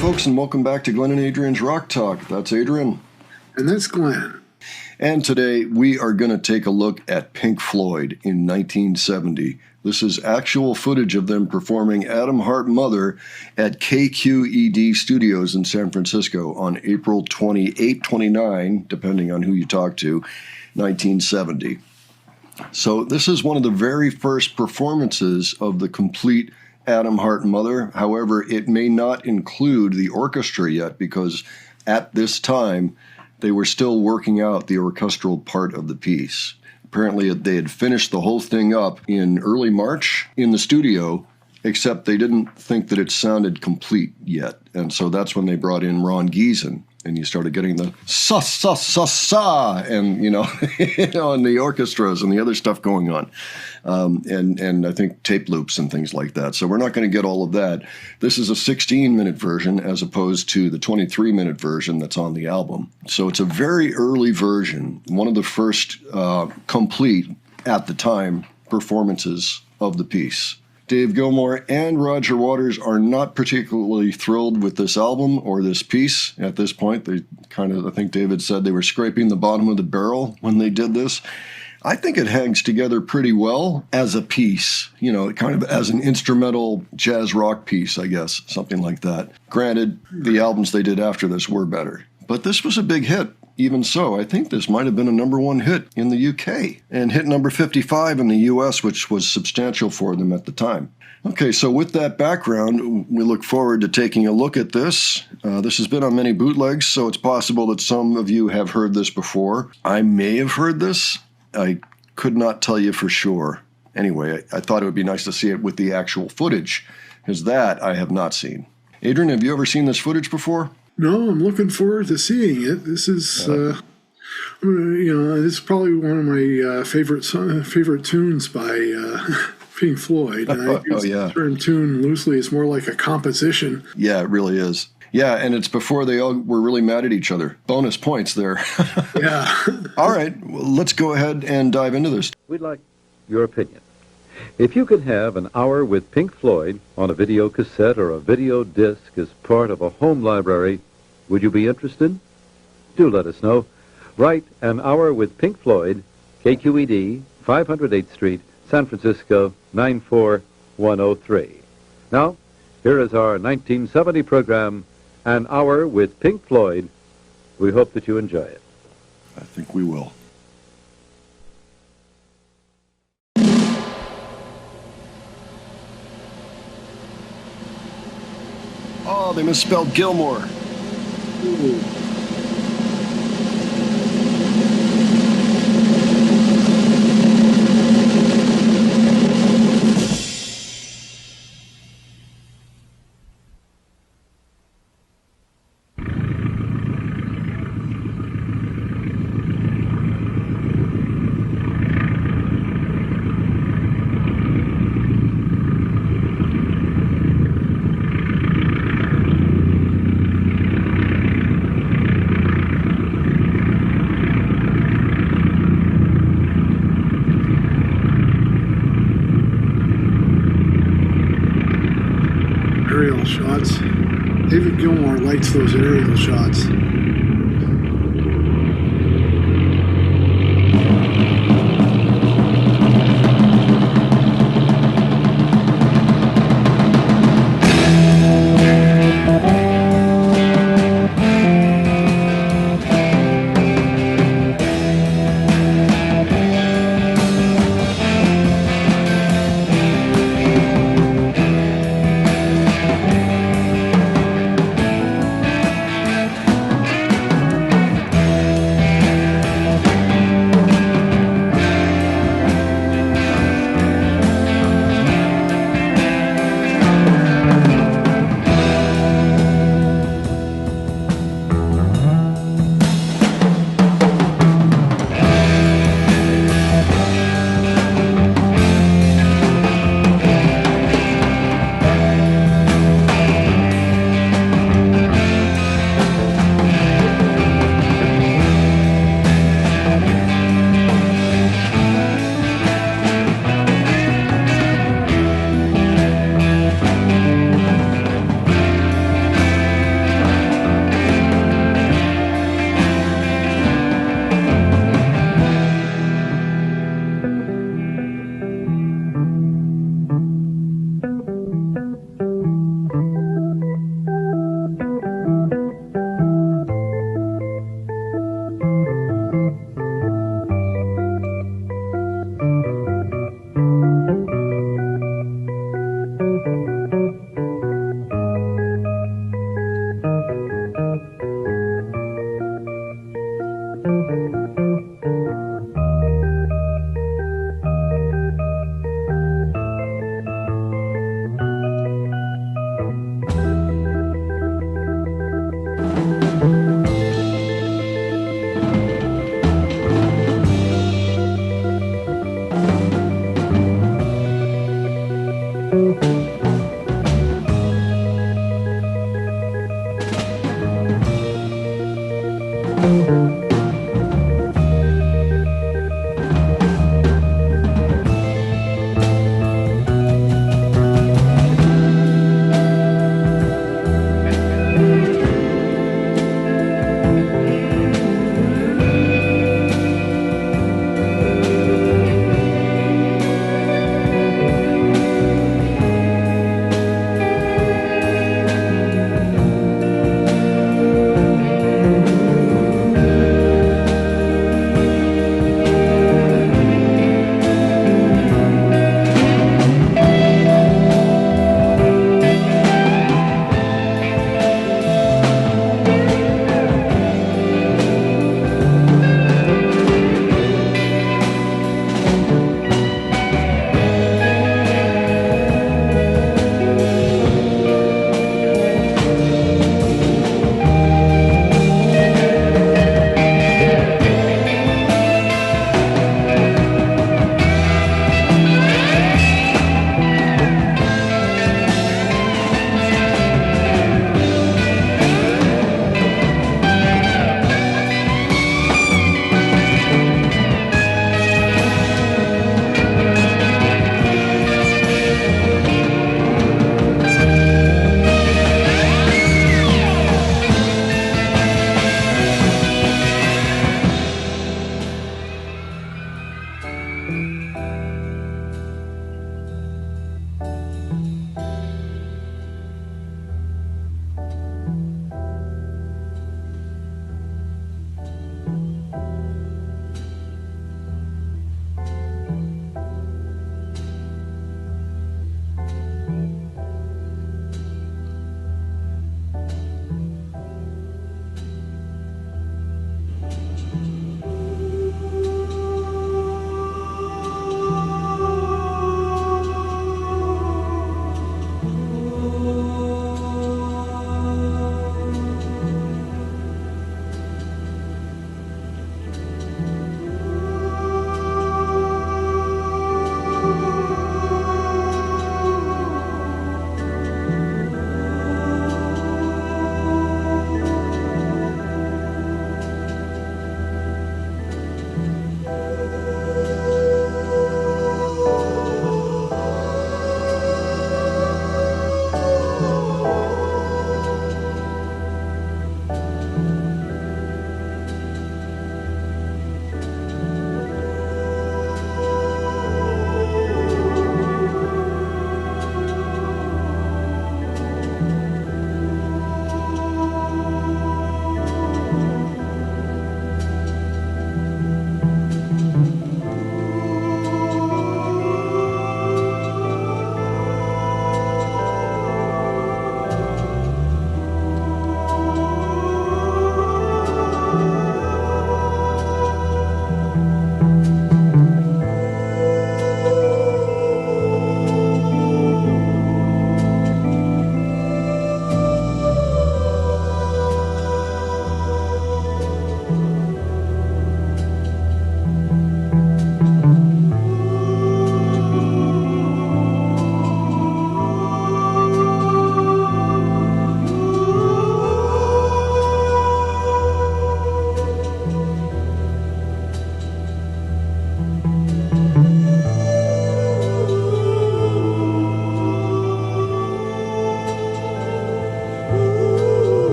folks, and welcome back to Glenn and Adrian's Rock Talk. That's Adrian. And that's Glenn. And today we are going to take a look at Pink Floyd in 1970. This is actual footage of them performing Adam Hart Mother at KQED Studios in San Francisco on April 28, 29, depending on who you talk to, 1970. So this is one of the very first performances of the complete Adam Hart Mother. However, it may not include the orchestra yet because at this time they were still working out the orchestral part of the piece. Apparently they had finished the whole thing up in early March in the studio, except they didn't think that it sounded complete yet. And so that's when they brought in Ron Giesen. And you started getting the sa, and, and the orchestras and the other stuff going on. And I think tape loops and things like that. So we're not going to get all of that. This is a 16-minute version as opposed to the 23-minute version that's on the album. So it's a very early version, one of the first complete, at the time, performances of the piece. Dave Gilmour and Roger Waters are not particularly thrilled with this album or this piece at this point. They I think David said they were scraping the bottom of the barrel when they did this. I think it hangs together pretty well as a piece, kind of as an instrumental jazz rock piece, I guess, something like that. Granted, the albums they did after this were better, but this was a big hit. Even so, I think this might have been a #1 hit in the UK and hit number 55 in the US, which was substantial for them at the time. Okay, so with that background, we look forward to taking a look at this. This has been on many bootlegs, so it's possible that some of you have heard this before. I may have heard this. I could not tell you for sure. Anyway, I thought it would be nice to see it with the actual footage, because that I have not seen. Adrian, have you ever seen this footage before? No, I'm looking forward to seeing it. This is, this is probably one of my favorite tunes by Pink Floyd. And I use the term tune loosely. It's more like a composition. Yeah, it really is. Yeah, and it's before they all were really mad at each other. Bonus points there. Yeah. All right, well, let's go ahead and dive into this. We'd like your opinion. If you could have an hour with Pink Floyd on a video cassette or a video disc as part of a home library, would you be interested? Do let us know. Write An Hour with Pink Floyd, KQED, 508th Street, San Francisco, 94103. Now, here is our 1970 program, An Hour with Pink Floyd. We hope that you enjoy it. I think we will. Oh, they misspelled Gilmour. Ooh. Aerial shots. David Gilmour likes those aerial shots.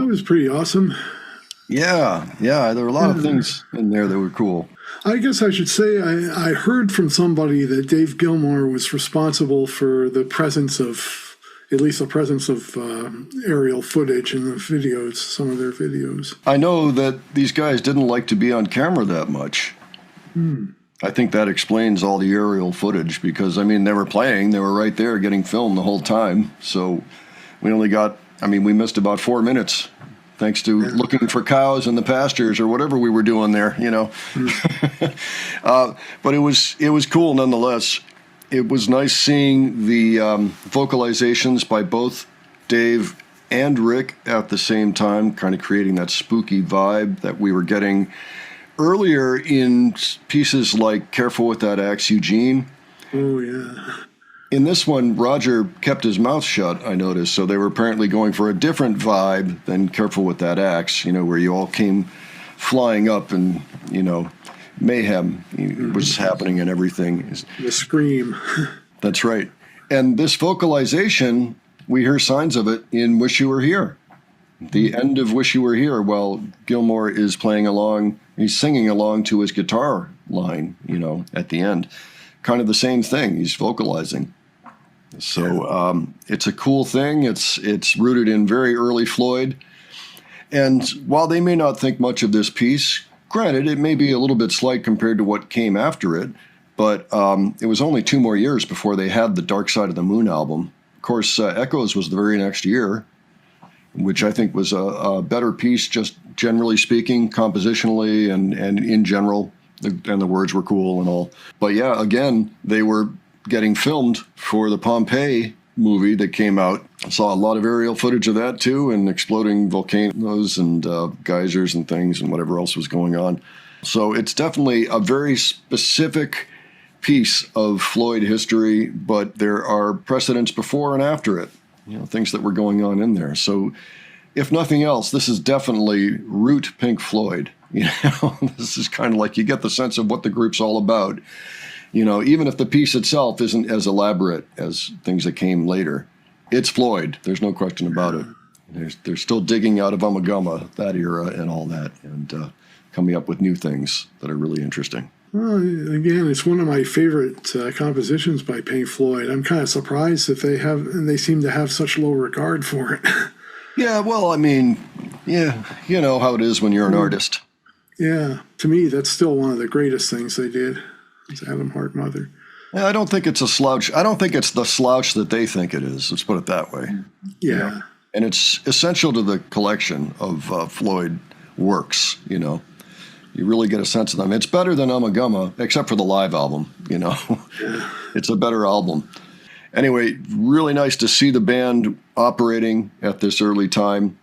was pretty awesome. Yeah, there were a lot of things in there that were cool. I guess I should say I heard from somebody that Dave Gilmour was responsible for the presence of, at least the presence of aerial footage in the videos, some of their videos. I know that these guys didn't like to be on camera that much. I think that explains all the aerial footage because, I mean, they were playing, they were right there getting filmed the whole time. So we missed about 4 minutes. Thanks to looking for cows in the pastures or whatever we were doing there, you know. But it was cool nonetheless. It was nice seeing the vocalizations by both Dave and Rick at the same time, kind of creating that spooky vibe that we were getting earlier in pieces like Careful with That Axe, Eugene. Oh, yeah. In this one, Roger kept his mouth shut, I noticed, so they were apparently going for a different vibe than Careful with That Axe, you know, where you all came flying up and, you know, mayhem was happening and everything. The scream. That's right. And this vocalization, we hear signs of it in Wish You Were Here. The end of Wish You Were Here, while Gilmour is playing along, he's singing along to his guitar line, you know, at the end. Kind of the same thing, he's vocalizing. So it's a cool thing. It's rooted in very early Floyd. And while they may not think much of this piece, granted, it may be a little bit slight compared to what came after it, but it was only 2 more years before they had the Dark Side of the Moon album. Of course, Echoes was the very next year, which I think was a better piece, just generally speaking, compositionally and in general. And the words were cool and all. But yeah, again, they were getting filmed for the Pompeii movie that came out. I saw a lot of aerial footage of that too, and exploding volcanoes and geysers and things and whatever else was going on. So it's definitely a very specific piece of Floyd history, but there are precedents before and after it, you know, things that were going on in there. So if nothing else, this is definitely root Pink Floyd. You know, this is kind of like you get the sense of what the group's all about. You know, even if the piece itself isn't as elaborate as things that came later, it's Floyd. There's no question about it. They're still digging out of Ummagumma, that era and all that, and coming up with new things that are really interesting. Well, again, it's one of my favorite compositions by Pink Floyd. I'm kind of surprised that they seem to have such low regard for it. Yeah, well, I mean, yeah, you know how it is when you're an artist. Yeah, to me, that's still one of the greatest things they did. It's Adam Hart Mother. Yeah, I don't think it's a slouch. I don't think it's the slouch that they think it is. Let's put it that way. Yeah. You know? And it's essential to the collection of Floyd works, you know. You really get a sense of them. It's better than Ummagumma, except for the live album, you know. Yeah. It's a better album. Anyway, really nice to see the band operating at this early time.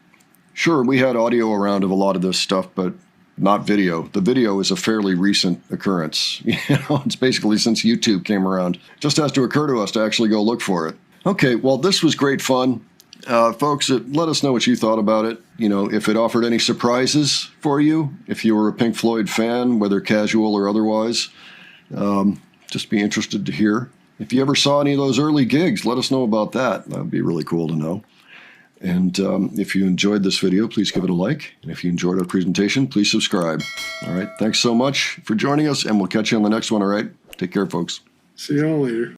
Sure, we had audio around of a lot of this stuff, but not video. The video is a fairly recent occurrence. You know, it's basically since YouTube came around. It just has to occur to us to actually go look for it. Okay, well, this was great fun. Folks, let us know what you thought about it. You know, if it offered any surprises for you, if you were a Pink Floyd fan, whether casual or otherwise. Just be interested to hear. If you ever saw any of those early gigs, let us know about that. That would be really cool to know. And if you enjoyed this video, please give it a like. And if you enjoyed our presentation, please subscribe. All right. Thanks so much for joining us, and we'll catch you on the next one. All right. Take care, folks. See y'all later.